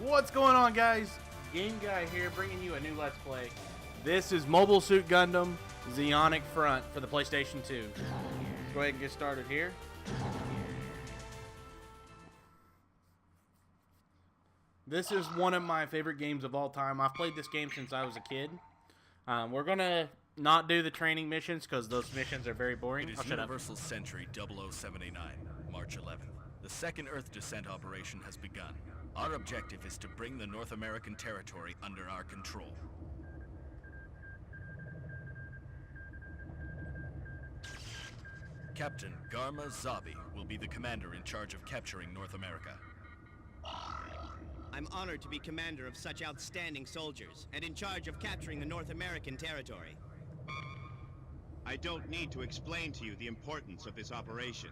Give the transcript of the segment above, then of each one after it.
What's going on, guys? Game Guy here, bringing you a new Let's Play. This is Mobile Suit Gundam Zeonic Front for the PlayStation 2. Let's go ahead and get started here. This is one of my favorite games of all time. I've played this game since I was a kid. We're going to not do the training missions because those missions are very boring. It is Universal Century 0079, March 11th. The second Earth descent operation has begun. Our objective is to bring the North American territory under our control. Captain Garma Zabi will be the commander in charge of capturing North America. I'm honored to be commander of such outstanding soldiers, and in charge of capturing the North American territory. I don't need to explain to you the importance of this operation.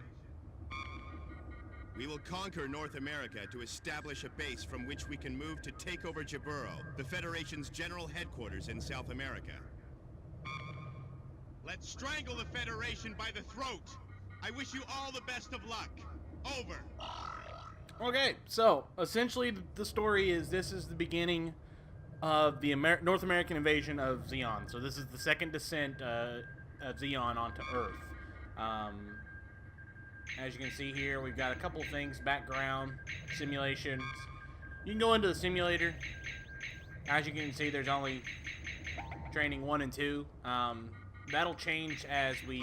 We will conquer North America to establish a base from which we can move to take over Jaburo, the Federation's general headquarters in South America. Let's strangle the Federation by the throat! I wish you all the best of luck. Over. Okay, so essentially the story is this is the beginning of the North American invasion of Zeon. So this is the second descent of Zeon onto Earth. As you can see here, we've got a couple things, background, simulations. You can go into the simulator. As you can see, there's only training 1 and 2. That'll change as we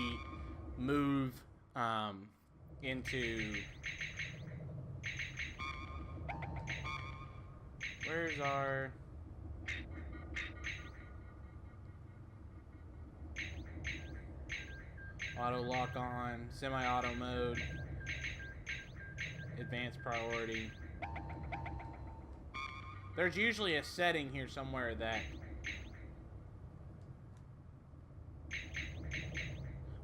move into... Where's our... Auto lock on, semi-auto mode, advanced priority. There's usually a setting here somewhere that...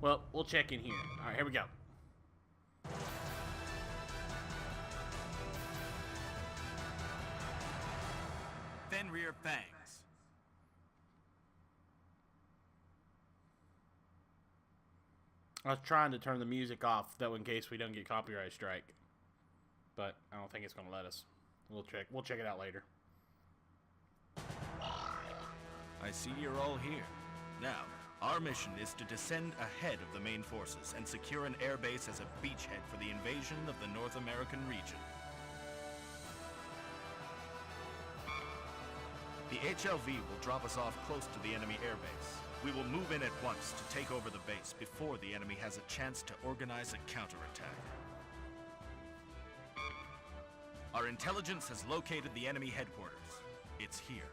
Well, we'll check in here. Alright, here we go. Fenrir Fangs. I was trying to turn the music off, though, in case we don't get copyright strike. But I don't think it's going to let us. We'll check it out later. I see you're all here. Now, our mission is to descend ahead of the main forces and secure an airbase as a beachhead for the invasion of the North American region. The HLV will drop us off close to the enemy airbase. We will move in at once to take over the base before the enemy has a chance to organize a counterattack. Our intelligence has located the enemy headquarters. It's here.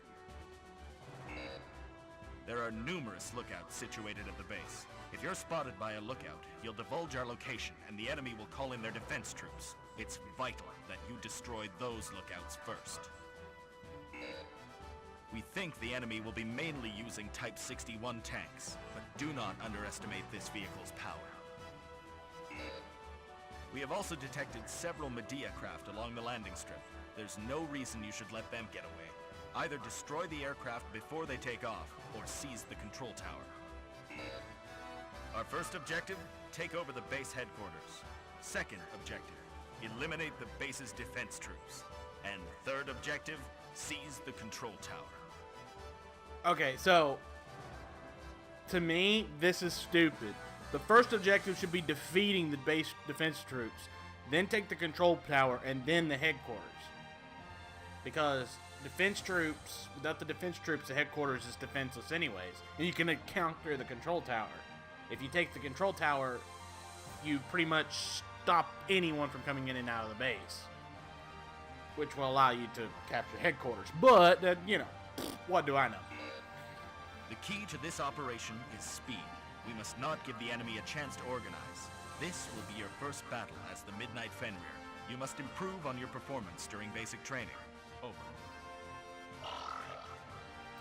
There are numerous lookouts situated at the base. If you're spotted by a lookout, you'll divulge our location and the enemy will call in their defense troops. It's vital that you destroy those lookouts first. We think the enemy will be mainly using Type 61 tanks, but do not underestimate this vehicle's power. We have also detected several Medea craft along the landing strip. There's no reason you should let them get away. Either destroy the aircraft before they take off, or seize the control tower. Our first objective, take over the base headquarters. Second objective, eliminate the base's defense troops. And third objective, seize the control tower. Okay, so, to me, this is stupid. The first objective should be defeating the base defense troops, then take the control tower, and then the headquarters. Because defense troops, without the defense troops, the headquarters is defenseless anyways. And you can counter the control tower. If you take the control tower, you pretty much stop anyone from coming in and out of the base. Which will allow you to capture headquarters. But, you know, what do I know? The key to this operation is speed. We must not give the enemy a chance to organize. This will be your first battle as the Midnight Fenrir. You must improve on your performance during basic training. Over.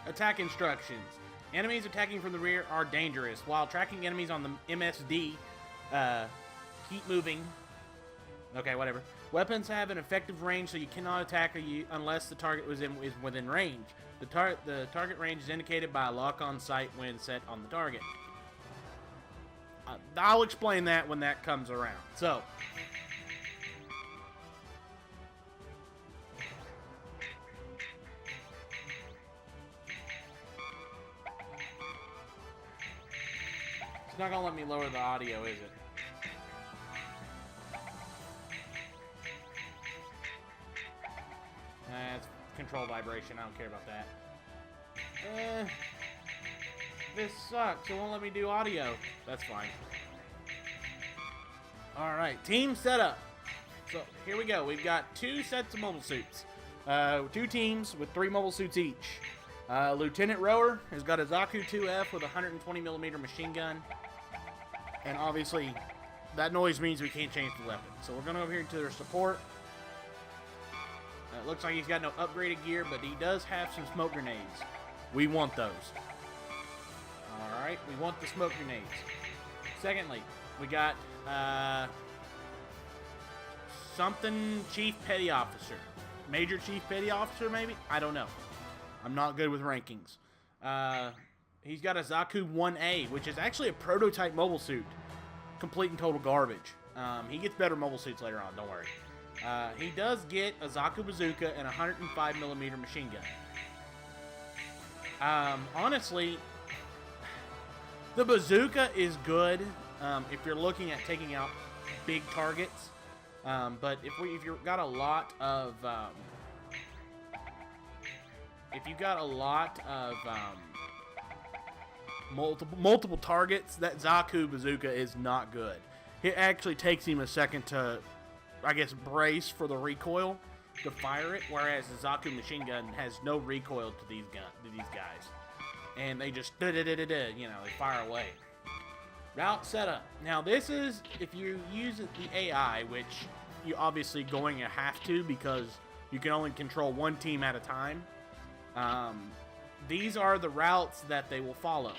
Attack instructions. Enemies attacking from the rear are dangerous. While tracking enemies on the MSD, keep moving. Okay, whatever. Weapons have an effective range, so you cannot attack unless the target is within range. The target range is indicated by a lock-on sight when set on the target. I'll explain that when that comes around. So, It's not gonna let me lower the audio, is it? It's control vibration. I don't care about that. This sucks. It won't let me do audio. That's fine. Alright, team setup. So, here we go. We've got 2 sets of mobile suits. 2 teams with 3 mobile suits each. Lieutenant Rower has got a Zaku 2F with a 120mm machine gun. And obviously, that noise means we can't change the weapon. So we're going to go over here to their support. It looks like he's got no upgraded gear, but he does have some smoke grenades. We want those. Alright, we want the smoke grenades. Secondly, we got something Chief Petty Officer. Major Chief Petty Officer, maybe? I don't know. I'm not good with rankings. He's got a Zaku 1A, which is actually a prototype mobile suit. Complete and total garbage. He gets better mobile suits later on, don't worry. He does get a Zaku bazooka and a 105mm machine gun. Honestly, the bazooka is good if you're looking at taking out big targets. But if you've got a lot of multiple targets, that Zaku bazooka is not good. It actually takes him a second to, I guess, brace for the recoil to fire it, whereas the Zaku machine gun has no recoil to these guys, and they just they fire away. Route setup. Now this is if you use the AI, which you obviously going to have to because you can only control one team at a time. These are the routes that they will follow.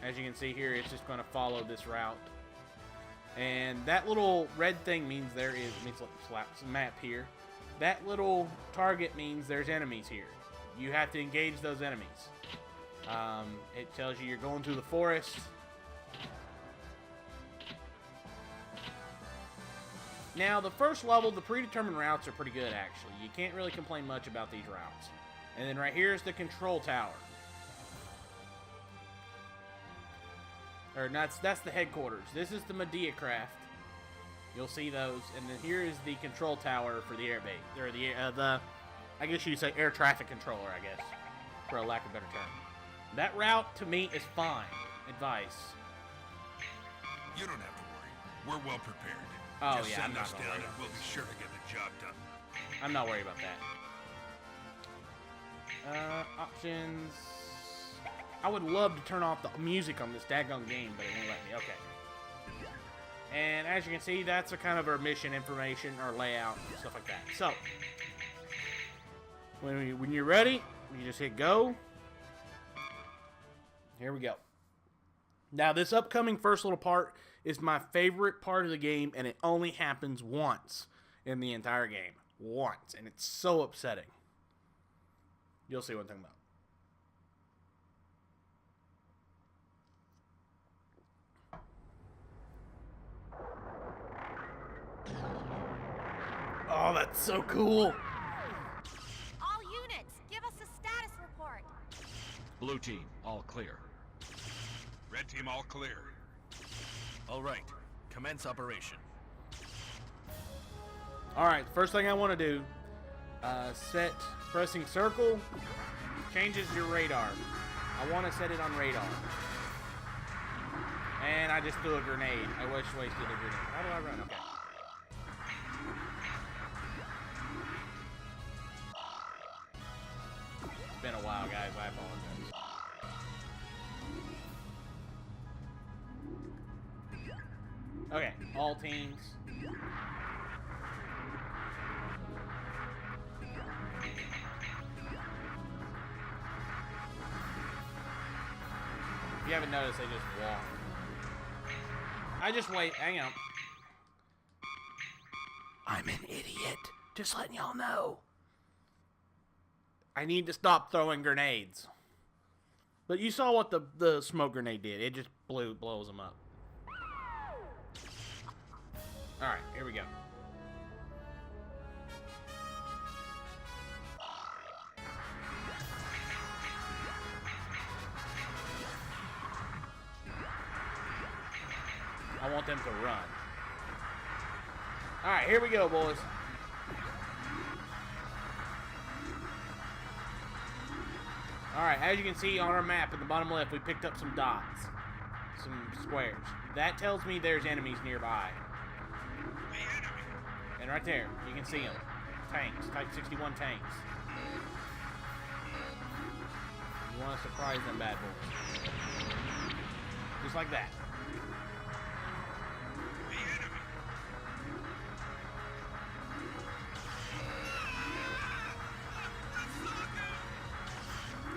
As you can see here, it's just going to follow this route. And that little red thing means let's slap some map here. That little target means there's enemies here. You have to engage those enemies. It tells you you're going through the forest. Now, the first level, the predetermined routes are pretty good, actually. You can't really complain much about these routes. And then right here is the control tower. Or that's the headquarters. This is the Medea craft. You'll see those. And then here is the control tower for the airbase. Or the I guess you'd say air traffic controller, I guess. For a lack of a better term. That route, to me, is fine. Advice. You don't have to worry. We're well prepared. Oh, Just yeah, I'm send not us gonna down worry and we'll be sure to get the job done. I'm not worried about that. Options. I would love to turn off the music on this daggone game, but it won't let me. Okay. And as you can see, that's a kind of our mission information, our layout, stuff like that. So, when you're ready, you just hit go. Here we go. Now, this upcoming first little part is my favorite part of the game, and it only happens once in the entire game. Once. And it's so upsetting. You'll see what I'm talking about. Oh, that's so cool. All units, give us a status report. Blue team, all clear. Red team all clear. All right, commence operation. Alright, first thing I want to do, pressing circle changes your radar. I want to set it on radar. And I just threw a grenade. I wish wasted a grenade. How do I run? Okay. It's been a while, guys. I apologize. Okay, all teams. If you haven't noticed, I just walk. I just wait. Hang on. I'm an idiot. Just letting y'all know. I need to stop throwing grenades. But you saw what the smoke grenade did. It just blows them up. Alright, here we go. I want them to run. Alright, here we go, boys. Alright, as you can see on our map in the bottom left, we picked up some dots. Some squares. That tells me there's enemies nearby. And right there, you can see them. Tanks, Type 61 tanks. You want to surprise them bad boys. Just like that.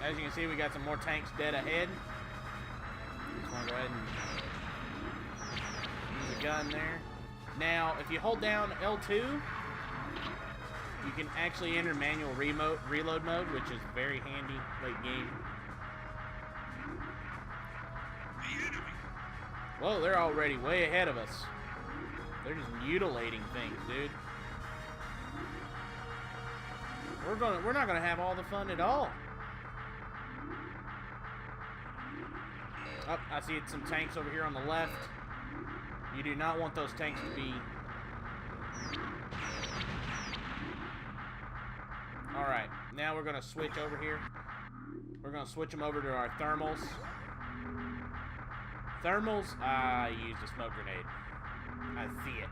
As you can see, we got some more tanks dead ahead. Just want to go ahead and use a gun there. Now, if you hold down L2, you can actually enter manual reload mode, which is very handy late game. Whoa, they're already way ahead of us. They're just mutilating things, dude. We're not gonna have all the fun at all. Oh, I see some tanks over here on the left. You do not want those tanks to be... Alright, now we're going to switch over here. We're going to switch them over to our thermals. Thermals, I used a smoke grenade. I see it.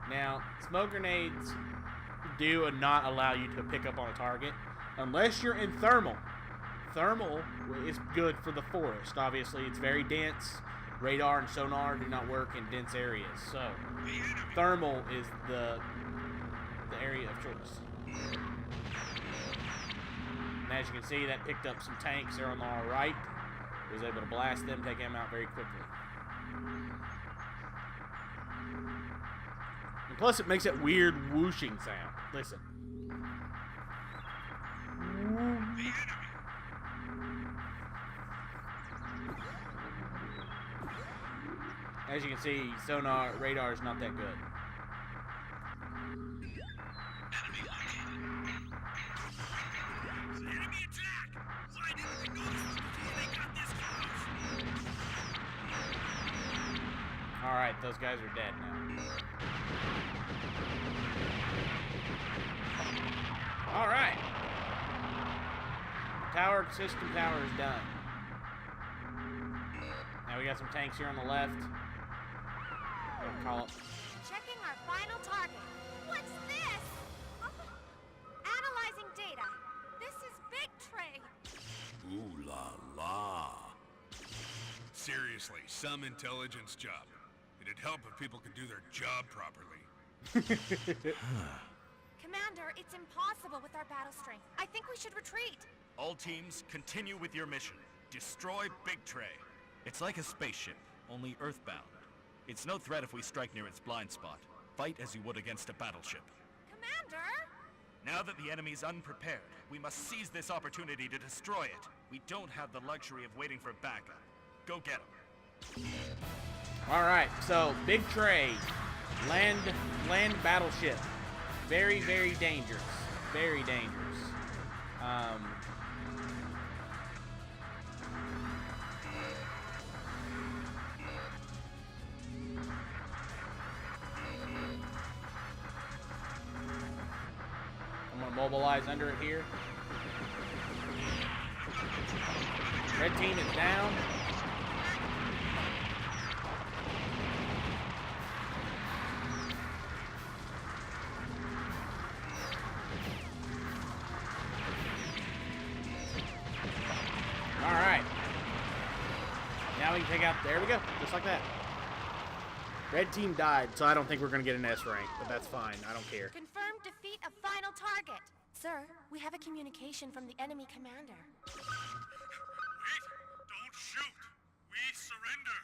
Now, smoke grenades do not allow you to pick up on a target unless you're in thermal. Thermal is good for the forest. Obviously, it's very dense. Radar and sonar do not work in dense areas. So, thermal is the area of choice. And as you can see, that picked up some tanks there on the right. Was able to blast them, take them out very quickly. And plus, it makes that weird whooshing sound. Listen. As you can see, sonar radar is not that good. Alright, those guys are dead now. Alright. System tower is done. Now we got some tanks here on the left. Call it. Checking our final target. What's this? Analyzing data. This is Big Tray. Ooh la la. Seriously, some intelligence job. It'd help if people could do their job properly. Commander, it's impossible with our battle strength. I think we should retreat. All teams, continue with your mission. Destroy Big Tray. It's like a spaceship, only earthbound. It's no threat if we strike near its blind spot. Fight as you would against a battleship. Commander! Now that the enemy's unprepared, we must seize this opportunity to destroy it. We don't have the luxury of waiting for backup. Go get them. Alright, so Big Tray, land battleship. Very, very dangerous. Very dangerous. I'm gonna mobilize under it here. Red team is down. Alright. Now we can take out, there we go, just like that. Red team died, so I don't think we're going to get an S rank, but that's fine, I don't care. Confirmed defeat of final target. Sir, we have a communication from the enemy commander. Wait! Don't shoot! We surrender!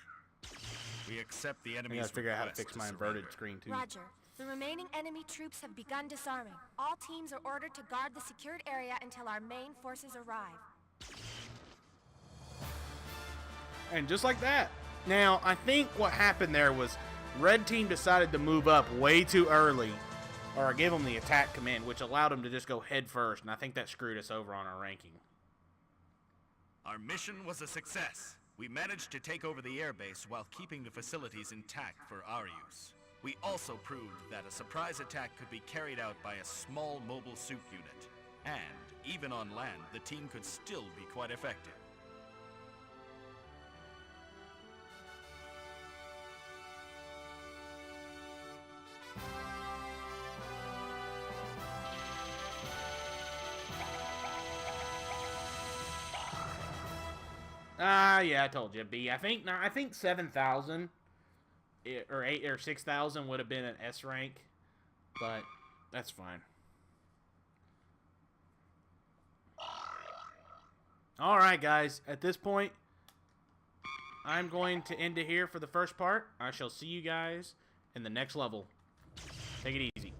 We accept the I enemy's gotta figure out how to request fix my surrender. inverted screen too. Roger. The remaining enemy troops have begun disarming. All teams are ordered to guard the secured area until our main forces arrive. And just like that. Now, I think what happened there was Red team decided to move up way too early, or give them the attack command, which allowed them to just go head first, and I think that screwed us over on our ranking. Our mission was a success. We managed to take over the airbase while keeping the facilities intact for our use. We also proved that a surprise attack could be carried out by a small mobile suit unit. And, even on land, the team could still be quite effective. Yeah, I told you, B. I think 7,000 or 8 or 6,000 would have been an S rank, but that's fine. All right, guys. At this point, I'm going to end it here for the first part. I shall see you guys in the next level. Take it easy.